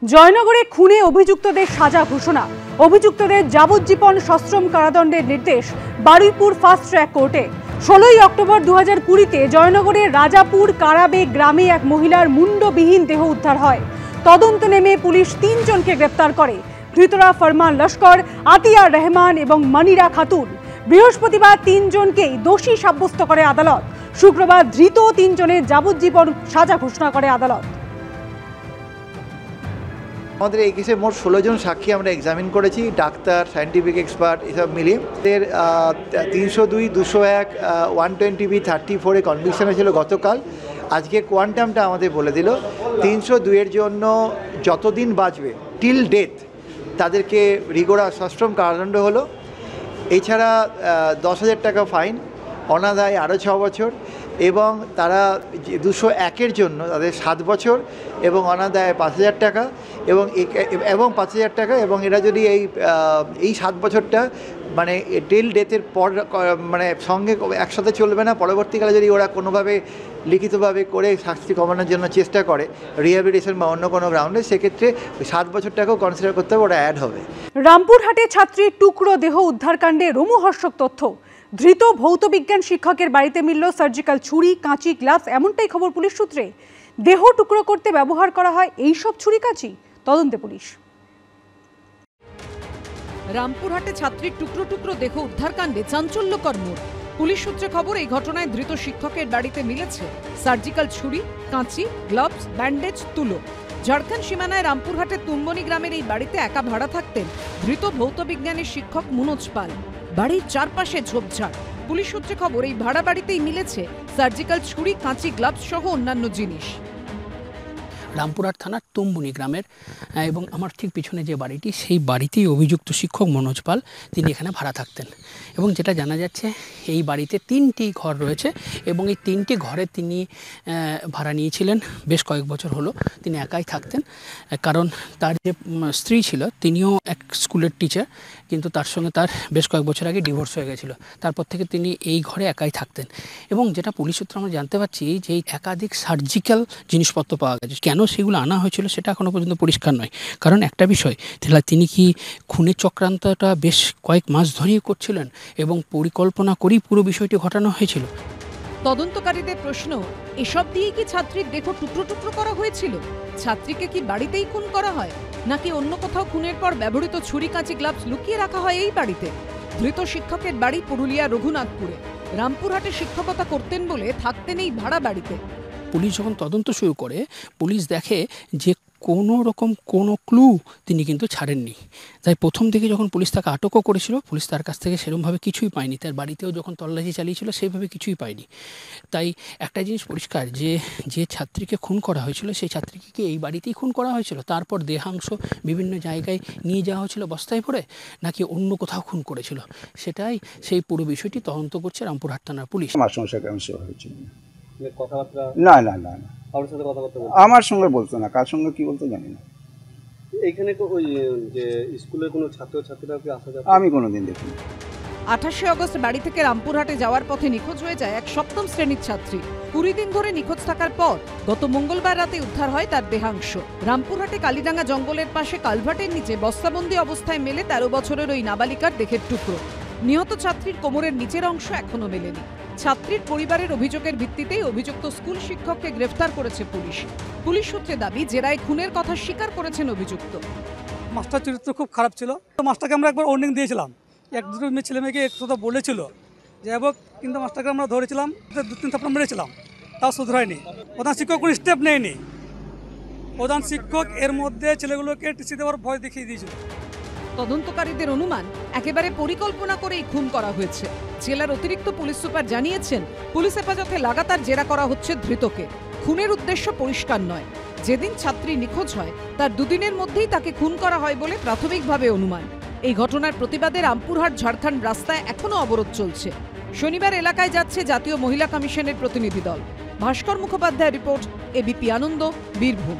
জয়নগরে খুনে অভিযুক্তদের সাজা ঘোষণা, অভিযুক্তদের যাবজ্জীবন সশ্রম কারাদণ্ডের নির্দেশ বারুইপুর ফাস্ট ট্র্যাক কোর্টে। 16 অক্টোবর 2020-তে জয়নগরের রাজাপুর কারাবে গ্রামে এক মহিলার মুন্ডবিহীন দেহ উদ্ধার হয়। তদন্ত নেমে পুলিশ 3 জনকে গ্রেপ্তার করে। ধৃতরা ফরমান লস্কর, আতিয়া রহমান এবং মনিরা খাতুন। বৃহস্পতিবার 3 জনকেই দোষী সাব্যস্ত করে আদালত। শুক্রবার ধৃত 3 জনের যাবজ্জীবন সাজা ঘোষণা করে আদালত। আমাদের এই কেসে মোট 16 জন সাক্ষী আমরা এক্সামিন করেছি, ডাক্তার, সায়েন্টিফিক এক্সপার্ট এসব মিলিয়ে। এর 302, 201, 120B, 34-এ কনভিকশন হয়েছিল গতকাল। আজকে কোয়ান্টামটা আমাদের বলে দিল 302-এর জন্য যতদিন বাঁচবে টিল ডেথ তাদেরকে রিগোরা সশ্রম কারাদণ্ড হলো। এছাড়া 10,000 টাকা ফাইন, অনাদায় আরও 6 বছর, এবং তারা 201-এর জন্য তাদের 7 বছর এবং অনাদায় 5,000 টাকা এবং 5,000 টাকা। এবং এরা যদি এই 7 বছরটা মানে টিল ডেথের পর মানে সঙ্গে একসাথে চলবে না, পরবর্তীকালে যদি ওরা কোনোভাবে লিখিতভাবে করে শাস্তি কমানোর জন্য চেষ্টা করে রিহ্যাবিলিটেশন বা অন্য কোনো গ্রাউন্ডে, সেক্ষেত্রে 7 বছর টাকাও কনসিডার করতে হবে, ওরা অ্যাড হবে। রামপুরহাটে ছাত্রীর টুকরো দেহ উদ্ধারকাণ্ডে রোমহর্ষক তথ্য। ধৃত ভৌতবিজ্ঞান শিক্ষকের বাড়িতে মিলল সার্জিক্যাল ছুরি, কাঁচি, গ্লাভস, এমনটাই খবর পুলিশ সূত্রে। দেহ টুকরো করতে ব্যবহার করা হয় এইসব ছুরি কাঁচি, তদন্তে পুলিশ। রামপুরহাটে ছাত্রীর টুকরো টুকরো দেহ উদ্ধারকাণ্ডে চাঞ্চল্যকর মোড়। পুলিশ সূত্রে খবর, এই ঘটনায় ধৃত শিক্ষকের বাড়িতে মিলেছে সার্জিক্যাল ছুরি, কাঁচি, গ্লাভস, ব্যান্ডেজ, তুলো। ঝাড়খণ্ড সীমানায় রামপুরহাটের তুম্বনি গ্রামের এই বাড়িতে একা ভাড়া থাকতেন ধৃত ভৌতবিজ্ঞানের শিক্ষক মনোজ পাল। বাড়ির চারপাশে ঝোপঝাড়। পুলিশ সূত্রে খবর, এই ভাড়া বাড়িতেই মিলেছে সার্জিক্যাল ছুরি, কাঁচি, গ্লাভস সহ অন্যান্য জিনিস। রামপুরহাট থানার তুম্বনি গ্রামের এবং আমার ঠিক পিছনে যে বাড়িটি, সেই বাড়িতেই অভিযুক্ত শিক্ষক মনোজ পাল তিনি এখানে ভাড়া থাকতেন। এবং যেটা জানা যাচ্ছে, এই বাড়িতে 3টি ঘর রয়েছে এবং এই 3টি ঘরে তিনি ভাড়া নিয়েছিলেন। বেশ কয়েক বছর হলো তিনি একাই থাকতেন, কারণ তার যে স্ত্রী ছিল তিনিও এক স্কুলের টিচার, কিন্তু তার সঙ্গে তার বেশ কয়েক বছর আগে ডিভোর্স হয়ে গেছিলো। তারপর থেকে তিনি এই ঘরে একাই থাকতেন। এবং যেটা পুলিশ সূত্রে আমরা জানতে পারছি যে একাধিক সার্জিক্যাল জিনিসপত্র পাওয়া গেছে। কেন সেগুলো আনা হয়েছিল সেটা এখনও পর্যন্ত পরিষ্কার নয়। কারণ একটা বিষয়, তিনি কি খুনের চক্রান্তটা বেশ কয়েক মাস ধরেই করছিলেন এবং পরিকল্পনা করেই পুরো বিষয়টি ঘটানো হয়েছিল। তদন্তকারীদের প্রশ্ন, এসব দিয়ে কি ছাত্রীর দেহ টুকরো টুকরো করা হয়েছিল? ছাত্রীকে কি বাড়িতেই খুন করা হয়, নাকি অন্য কোথাও খুনের পর ব্যবহৃত ছুরি, কাঁচি, গ্লাভস লুকিয়ে রাখা হয় এই বাড়িতে? ধৃত শিক্ষকের বাড়ি পুরুলিয়া রঘুনাথপুরে। রামপুরহাটে শিক্ষকতা করতেন বলে থাকতেন এই ভাড়া বাড়িতে। পুলিশ যখন তদন্ত শুরু করে, পুলিশ দেখে যে কোনো রকম কোনো ক্লু তিনি কিন্তু ছাড়েননি। তাই প্রথম থেকে যখন পুলিশ তাকে আটকও করেছিল, পুলিশ তার কাছ থেকে সেরকমভাবে কিছুই পায়নি। তার বাড়িতেও যখন তল্লাশি চালিয়েছিল সেইভাবে কিছুই পায়নি। তাই একটা জিনিস পরিষ্কার, যে ছাত্রীকে খুন করা হয়েছিল সেই ছাত্রীকে কি এই বাড়িতেই খুন করা হয়েছিল, তারপর দেহাংশ বিভিন্ন জায়গায় নিয়ে যাওয়া হয়েছিল বস্তায় ভরে, নাকি অন্য কোথাও খুন করেছিল, সেটাই সেই পুরো বিষয়টি তদন্ত করছে রামপুরহাট থানার পুলিশ। না না না না, আমার সঙ্গে বলতো না, কার সঙ্গে কি বলতো জানি না। এইখানে ওই যে স্কুলের কোনো ছাত্রছাত্রীরা কি আসা যাবে আমি কোনোদিন দেখিনি। 28শে আগস্ট বাড়ি থেকে রামপুরহাটে যাওয়ার পথে নিখোঁজ হয়ে যায় এক 7ম শ্রেণীর ছাত্রী। 20 দিন ধরে নিখোঁজ থাকার পর গত মঙ্গলবার রাতে উদ্ধার হয় তার দেহাংশ। রামপুরহাটে কালীডাঙ্গা জঙ্গলের পাশে কালভার্টের নিচে বস্তাবন্দি অবস্থায় মেলে 13 বছরের ওই নাবালিকার দেহের টুকরো। নিহত ছাত্রীর কোমরের নিচের অংশ এখনো মেলেনি। ছাত্রীর পরিবারের অভিযোগের ভিত্তিতেই অভিযুক্ত স্কুল শিক্ষককে গ্রেফতার করেছে পুলিশ। পুলিশ সূত্রে দাবি, জেরায় খুনের কথা স্বীকার করেছেন অভিযুক্ত। মাস্টার চরিত্র খুব খারাপ ছিল। তো মাস্টারকে আমরা একবার ওয়ার্নিং দিয়েছিলাম, 1-2 মেয়ে ছেলে মেয়েকে একটু কথা বলেছিল, যাই হোক, কিন্তু মাস্টারকে আমরা ধরেছিলাম, 2-3 থাপ্পড় মেরেছিলাম, তাও শুধরায়নি। প্রধান শিক্ষক কোনো স্টেপ নেয়নি। প্রধান শিক্ষক এর মধ্যে ছেলেগুলোকে টিসি দেওয়ার ভয় দেখিয়ে দিয়েছিল। তদন্তকারীদের অনুমান, একেবারে পরিকল্পনা করেই খুন করা হয়েছে। জেলার অতিরিক্ত পুলিশ সুপার জানিয়েছেন, পুলিশ হেফাজতে লাগাতার জেরা করা হচ্ছে ধৃতকে। খুনের উদ্দেশ্য পরিষ্কার নয়। যেদিন ছাত্রী নিখোঁজ হয় তার 2 দিনের মধ্যেই তাকে খুন করা হয় বলে প্রাথমিকভাবে অনুমান। এই ঘটনার প্রতিবাদে রামপুরহাট ঝাড়খণ্ড রাস্তায় এখনো অবরোধ চলছে। শনিবার এলাকায় যাচ্ছে জাতীয় মহিলা কমিশনের প্রতিনিধি দল। ভাস্কর মুখোপাধ্যায় রিপোর্ট, এবিপি আনন্দ, বীরভূম।